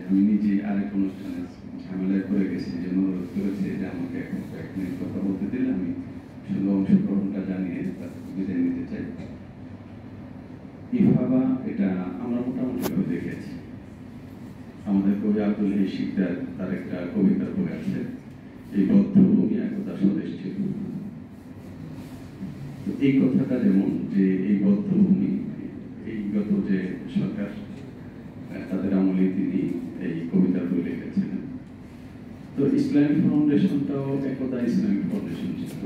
আমি নিজে আরেক অনুষ্ঠানে ঝামেলায় পড়ে গেছি, যে অনুরোধ করেছে যে আমাকে এখন কয়েক মিনিট কথা বলতে দিলে আমি শুধু অংশগ্রহণটা জানিয়ে বিদায় নিতে চাই। ইফাবা এটা আমরা মোটামুটিভাবে দেখেছি। আমাদের কবি আব্দুল হাই শিকদার তার একটা কবিতার বই আছে, এই বদ্ধভূমি একদা স্বদেশ ছিল। এই কথাটা যেমন যে এই বদ্ধভূমি, এই গত যে সরকার তাদের আমলে তিনি এই কবিতার বই লিখেছিলেন। তো ইসলামিক ফাউন্ডেশনটাও একদা ইসলামিক ফাউন্ডেশন ছিল।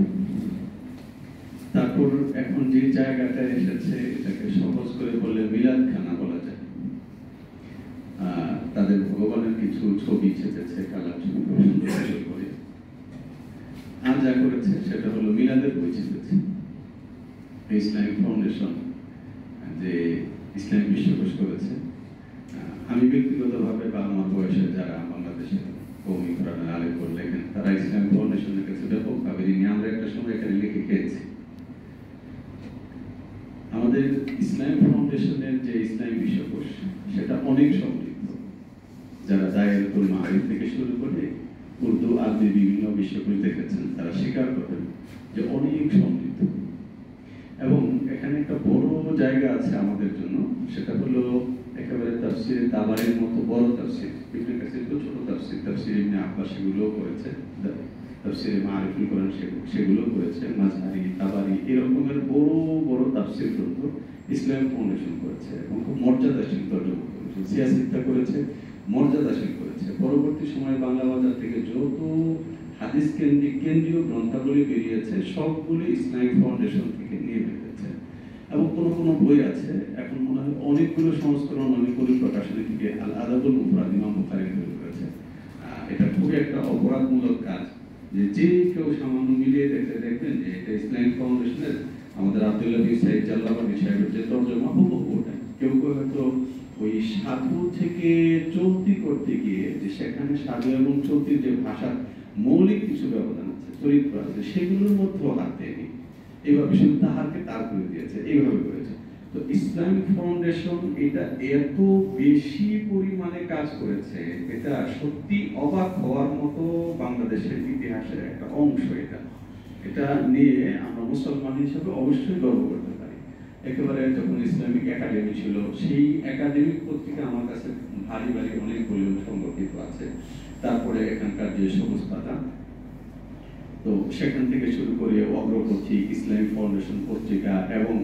তারপর এখন যে জায়গাটা এসেছে এটাকে সহজ করে বললে মিলাদখানা বলা যায়। তাদের ভগবানের কিছু ছবি ছেপেছে, কালার ছবি সুন্দর করে। আর যা করেছে সেটা হলো মিলাদের বই ছেপেছে। ইসলামিক ফাউন্ডেশন যে ইসলামিক বিশ্বকোষ করেছে, আমি ব্যক্তিগতভাবে বা আমার বয়সে যারা বাংলাদেশের কৌমি কোরআনের আলেম লেখেন তারা ইসলামিক ফাউন্ডেশনের কাছে ব্যাপকভাবে ঋণী। আমরা একটা সময় এখানে লিখে খেয়েছি। আমাদের ইসলামিক ফাউন্ডেশনের যে ইসলামিক বিশ্বকোষ সেটা অনেক সমৃদ্ধ। যারা দায়রাতুল মাআরিফ থেকে শুরু করে উর্দু আরবি বিভিন্ন বিশ্বকোষ দেখেছেন তারা স্বীকার করেন যে অনেক সমৃদ্ধ। এবং এখানে একটা বড় জায়গা আছে আমাদের জন্য, সেটা হলো একেবারে তাফসিরে তাবারির মতো বড় তাফসির। ইবনে কাসির তো ছোট তাফসির, তাফসির ইবনে আব্বাস সেগুলোও করেছে, তাফসিরে মাআরিফুল কোরআন সেগুলো করেছে, মাযহারি তাবারি এরকমের বড় বড় তাফসির গ্রন্থ ইসলাম ফাউন্ডেশন করেছে এবং খুব মর্যাদাশীল তর্জমা করেছে, সিয়াসিত্তা করেছে, মর্যাদাশীল করেছে। পরবর্তী সময়ে বাংলা বাজার থেকে যত হাদিস কেন্দ্রিক কেন্দ্রীয় গ্রন্থাবলী বেরিয়েছে সবগুলি ইসলামিক ফাউন্ডেশন থেকে নিয়ে বেরিয়েছে। এবং কোনো কোনো বই আছে এখন মনে হয় অনেকগুলো সংস্করণ অনেকগুলো প্রকাশনী থেকে আল আদাবুল মুফরাদ ইমাম বুখারী তৈরি করেছে। এটা খুবই একটা অপরাধমূলক কাজ যে কেউ সামান্য মিলিয়ে দেখবেন যে এটা ইসলামিক ফাউন্ডেশনের আমাদের আব্দুল্লাহ বিন সাইদ জাল্লাবাদী সাহেবের যে তর্জমা হুবহু ওটা। কেউ কেউ হয়তো ওই সাধু থেকে চলতি করতে গিয়ে যে সেখানে সাধু এবং চলতির যে ভাষার মৌলিক কিছু ব্যবধান আছে, চরিত্র আছে, সেগুলোর মধ্যেও হাত দেয়নি। এইভাবে শুধু তাহারকে তার করে দিয়েছে, এইভাবে করেছে। তো ইসলামিক ফাউন্ডেশন এটা এত বেশি পরিমাণে কাজ করেছে, এটা সত্যি অবাক হওয়ার মতো বাংলাদেশের ইতিহাসের একটা অংশ। এটা নিয়ে আমরা মুসলমান হিসেবে অবশ্যই গর্ব করতে পারি। একেবারে যখন ইসলামিক একাডেমি ছিল, সেই একাডেমিক পত্রিকা আমার কাছে ভারী ভারী অনেক ভলিউম সংরক্ষিত আছে। তারপরে এখানকার যে সবুজ পাতা, তো সেখান থেকে শুরু করে অগ্রগতি, ইসলামিক ফাউন্ডেশন পত্রিকা এবং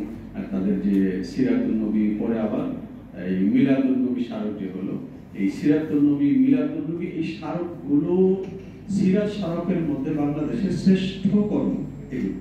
তাদের যে সিরাতুন নবী, পরে আবার এই মিলাদুন নবী স্মারক যে হলো, এই সিরাতুন নবী, মিলাদুন নবী, এই স্মারকগুলো সিরাত স্মারকের মধ্যে বাংলাদেশের শ্রেষ্ঠ কর্ম এগুলো।